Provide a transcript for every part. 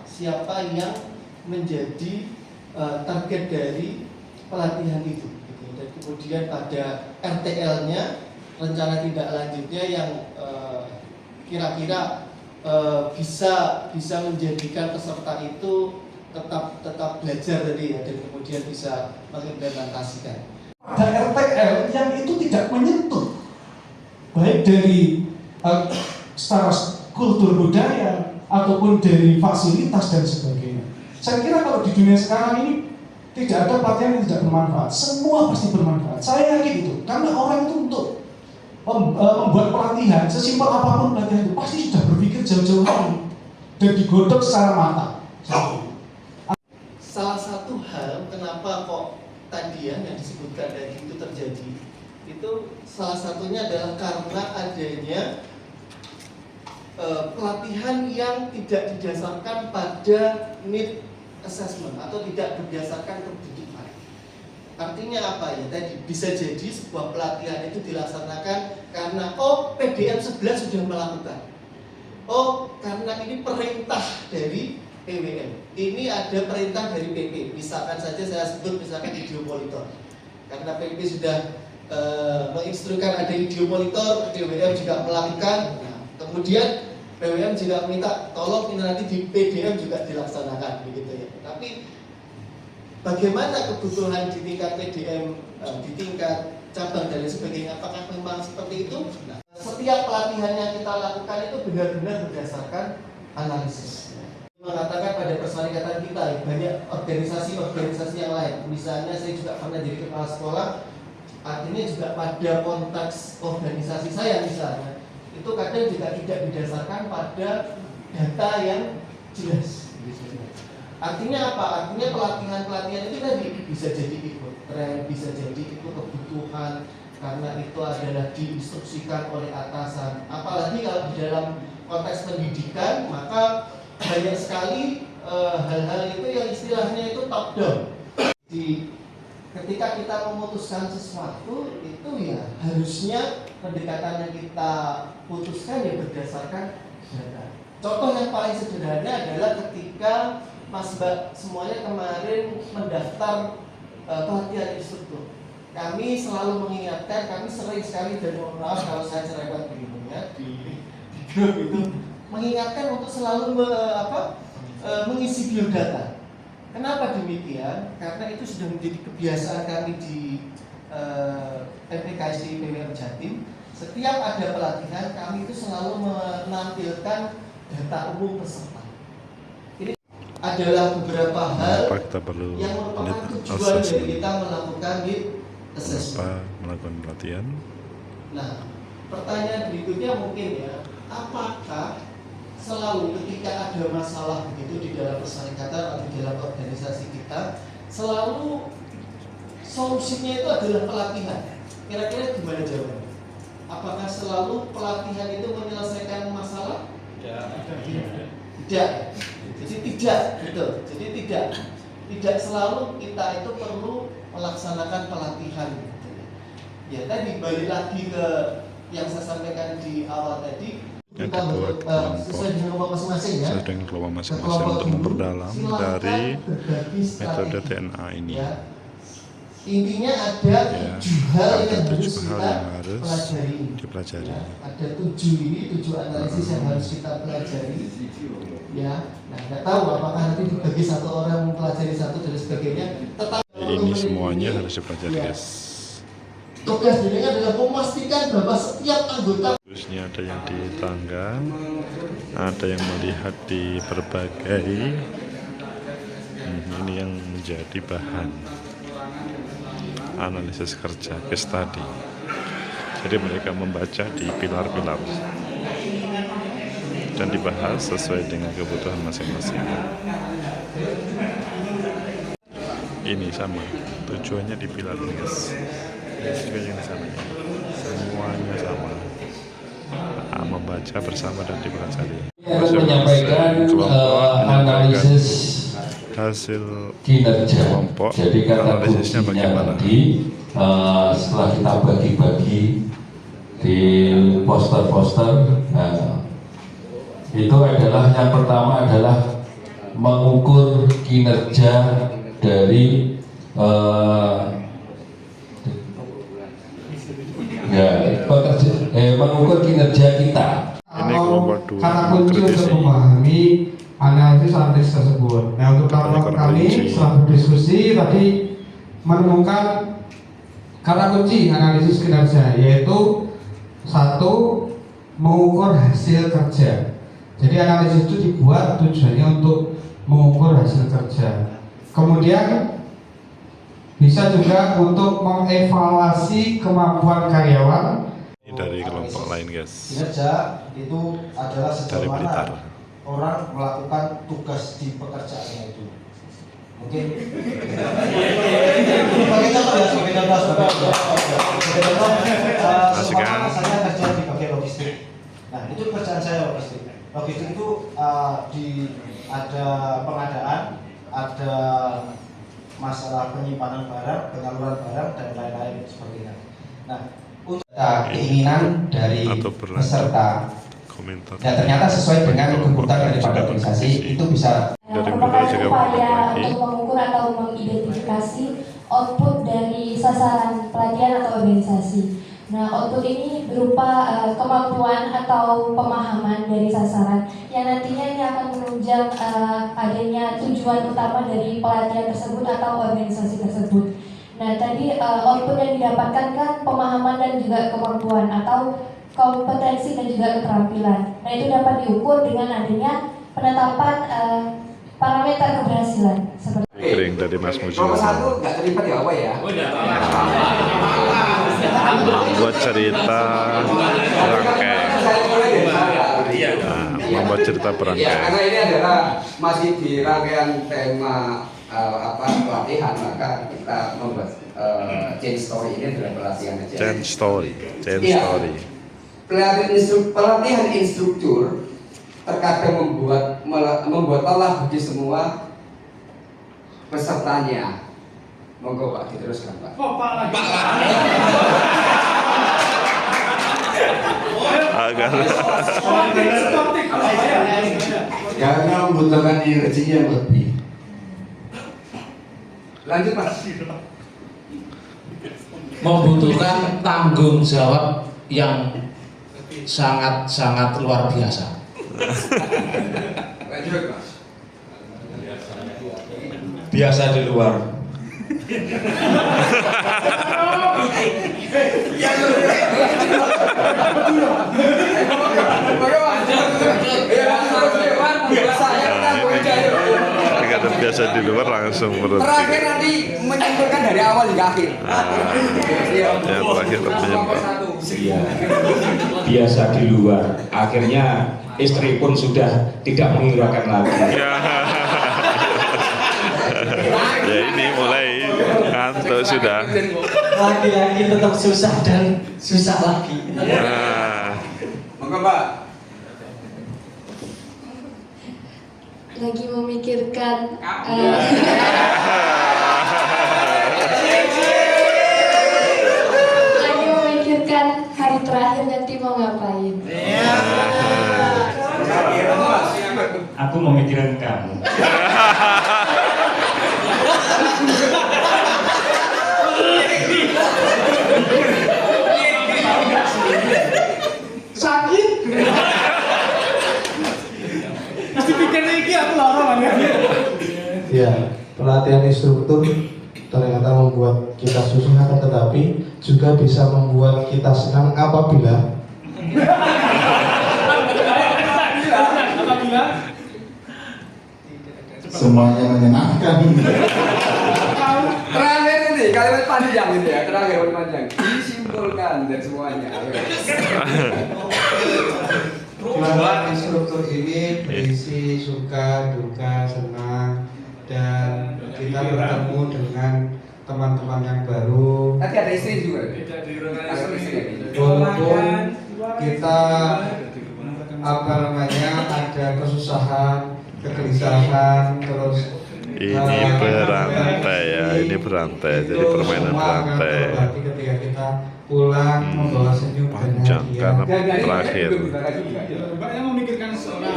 siapa yang menjadi target dari pelatihan itu gitu. Dan kemudian pada RTL-nya, rencana tindak lanjutnya yang kira-kira bisa menjadikan peserta itu tetap belajar tadi ya, dan kemudian bisa mengimplementasikan. Ada RTL yang itu tidak menyentuh baik dari secara kultur budaya ataupun dari fasilitas dan sebagainya. Saya kira kalau di dunia sekarang ini tidak ada pelatihan yang tidak bermanfaat. Semua pasti bermanfaat. Saya yakin itu. Karena orang itu untuk membuat pelatihan, sesimpel apapun pelatihan itu pasti sudah berpikir jauh-jauh hari dan digodok secara matang. Salah satu hal kenapa kok tadi yang disebutkan tadi itu terjadi, itu salah satunya adalah karena adanya pelatihan yang tidak didasarkan pada need assessment atau tidak berdasarkan kebutuhan. Artinya apa ya? Tadi bisa jadi sebuah pelatihan itu dilaksanakan karena PDM 11 sudah melakukan. Karena ini perintah dari PWM. Ini ada perintah dari PP. Misalkan saja saya sebut misalkan video monitor. Karena PP sudah menginstruksikan ada video monitor, PWM juga melakukan. Nah, kemudian PWM juga minta tolong ini nanti di PDM juga dilaksanakan begitu ya. Tapi bagaimana kebutuhan di tingkat PDM, di tingkat cabang dan sebagainya, apakah memang seperti itu? Nah, setiap pelatihan yang kita lakukan itu benar-benar berdasarkan analisis. Mengatakan pada persyaratan kita banyak organisasi-organisasi yang lain. Misalnya saya juga pernah jadi kepala sekolah, artinya juga pada konteks organisasi saya misalnya, itu kadang juga tidak didasarkan pada data yang jelas. Artinya apa? Artinya pelatihan-pelatihan itu tadi bisa jadi ikut tren, bisa jadi ikut kebutuhan, karena itu adalah diinstruksikan oleh atasan. Apalagi kalau di dalam konteks pendidikan, maka banyak sekali hal-hal itu yang istilahnya itu top down. Ketika kita memutuskan sesuatu itu ya harusnya pendekatan yang kita putuskan ya berdasarkan data. Contoh yang paling sederhana adalah ketika Mas Mbak semuanya kemarin mendaftar pelatihan instruktur. Kami selalu mengingatkan, kami sering sekali, dan mohon maaf kalau saya cerewet begini ya di grup itu, mengingatkan untuk selalu mengisi biodata. Kenapa demikian? Karena itu sudah menjadi kebiasaan kami di MPKSD PWM Jatim. Setiap ada pelatihan, kami itu selalu menampilkan data umum peserta. Ini adalah beberapa hal yang merupakan tujuan dari kita melakukan need assessment. Melakukan pelatihan. Nah, pertanyaan berikutnya mungkin ya, apakah selalu ketika ada masalah begitu di dalam persyaratan atau di dalam organisasi kita, selalu solusinya itu adalah pelatihan? Kira-kira gimana jawabannya? Apakah selalu pelatihan itu menyelesaikan masalah? Tidak. Jadi tidak, betul. Jadi tidak selalu kita itu perlu melaksanakan pelatihan. Ya tadi balik lagi ke yang saya sampaikan di awal tadi. Yang kedua, sesuai dengan kelompok masing-masing ya. Sesuai dengan kelompok masing-masing untuk memperdalam dari metode TNA ini. Ya. Intinya ada 7 hal yang harus kita dipelajari. Ya, ada 7 analisis yang harus kita pelajari. Ya, nah nggak tahu apakah nanti dibagi satu orang mempelajari satu dan sebagainya. Ini semuanya harus dipelajari, guys. Tugas dirinya adalah memastikan bahwa setiap anggota. Terusnya ada yang di tangga, ada yang melihat di berbagai. Ini yang menjadi bahan analisis kerja case study. Jadi mereka membaca di pilar-pilar dan dibahas sesuai dengan kebutuhan masing-masing. Ini sama tujuannya di pilar ini, guys. Juga yang di sana, semuanya sama. Membaca bersama dan dipelajari. Menyampaikan analisis hasil kinerja. kelompok. Jadi kata analisisnya bagaimana? Setelah kita bagi-bagi di poster-poster, itu adalah yang pertama adalah mengukur kinerja dari mengukur kinerja kita. Ini kelompok dua, Kata kunci kritisi. untuk memahami analisis tersebut. Nah, untuk Kelompok kami kunci. setelah berdiskusi tadi menemukan kata kunci analisis kinerja, yaitu satu, mengukur hasil kerja. Jadi analisis itu dibuat tujuannya untuk mengukur hasil kerja. Kemudian bisa juga untuk mengevaluasi kemampuan karyawan. Ini dari kelompok lain guys, Kinerja itu adalah dari sejauh Blitar. mana orang melakukan tugas di pekerjaannya itu. Mungkin sebagai contoh ya, sebagai contoh, seumpama saya kerja di bagian logistik. Nah, itu pekerjaan saya logistik. Logistik itu ada pengadaan, ada masalah penyimpanan barang, penyaluran barang dan lain-lain sebagainya. Nah, untuk keinginan dari Atau berlanjut. peserta Komentar. dan ternyata sesuai dengan kebutuhan daripada organisasi itu bisa Dari merupakan budaya juga upaya berbagi. untuk mengukur atau mengidentifikasi output dari sasaran pelatihan atau organisasi. Nah, output ini berupa kemampuan atau pemahaman dari sasaran yang nantinya ini akan menunjang adanya tujuan utama dari pelatihan tersebut atau organisasi tersebut. Nah, tadi output yang didapatkan kan pemahaman dan juga kemampuan atau kompetensi dan juga keterampilan. Nah, itu dapat diukur dengan adanya penetapan parameter keberhasilan seperti Kering dari Mas Muji. Nomor satu nggak terlibat ya apa ya? Membuat cerita berangkai. Saya mulai dari saya. Membuat cerita Iya, berangkai. karena ini adalah masih di rangkaian tema pelatihan, maka kita membuat change story ini adalah pelatihan aja. Change story, change Iya. story. Pelatihan instruktur terkadang membuat lelah bagi semua pesertanya. Monggo Pak diteruskan Pak. Agar Karena membutuhkan energi yang lebih. Lanjut Pak. Membutuhkan tanggung jawab yang sangat luar biasa. Lanjut Pak. Biasa di luar. Jika terbiasa di luar langsung berhenti. Terakhir nanti menyimpulkan dari awal hingga akhir. Ya terakhir menyimpulkan. Iya. Biasa di luar. Akhirnya istri pun sudah tidak menghiraukan lagi. Ya. Ya ini mulai ngantuk sudah. lagi-lagi tetap susah dan susah lagi. Nah, Monggo Pak. lagi memikirkan lagi memikirkan hari terakhir nanti mau ngapain. Aku memikirkan kamu. Sakit. Masih pikir lagi aku lama ya. Ya, pelatihan instruktur ternyata membuat kita susah, tetapi juga bisa membuat kita senang apabila semuanya menyenangkan. Terakhir ini kalimat panjang gitu ya, terakhir kalimat panjang. Disimpulkan dari semuanya. pelatihan instruktur ini berisi suka, duka, senang, dan kita bertemu dengan teman-teman yang baru. Tadi ada istri juga. Ada istri. Walaupun kita ada kesusahan, kegelisahan, terus ini berantai ya, ini berantai. Jadi permainan berantai. Berarti ketika kita pulang membawa senyum dan Panjang karena bahagia. terakhir. Mbaknya memikirkan seorang.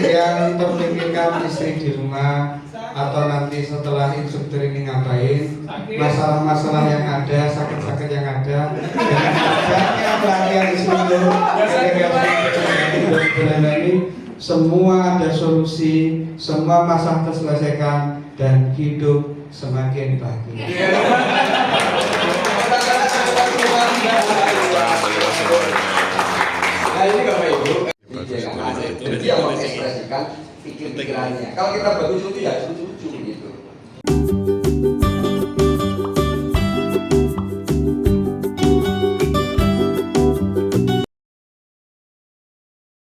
yang terpikirkan istri di rumah atau nanti setelah instruktur ini ngapain, masalah-masalah yang ada, sakit-sakit yang ada, dan adanya pelatihan instruktur ini semua ada solusi, semua masalah terselesaikan dan hidup semakin bahagia. Nah ini Bapak Ibu, dia mengekspresikan pikir-pikirannya. Kalau kita bagus itu ya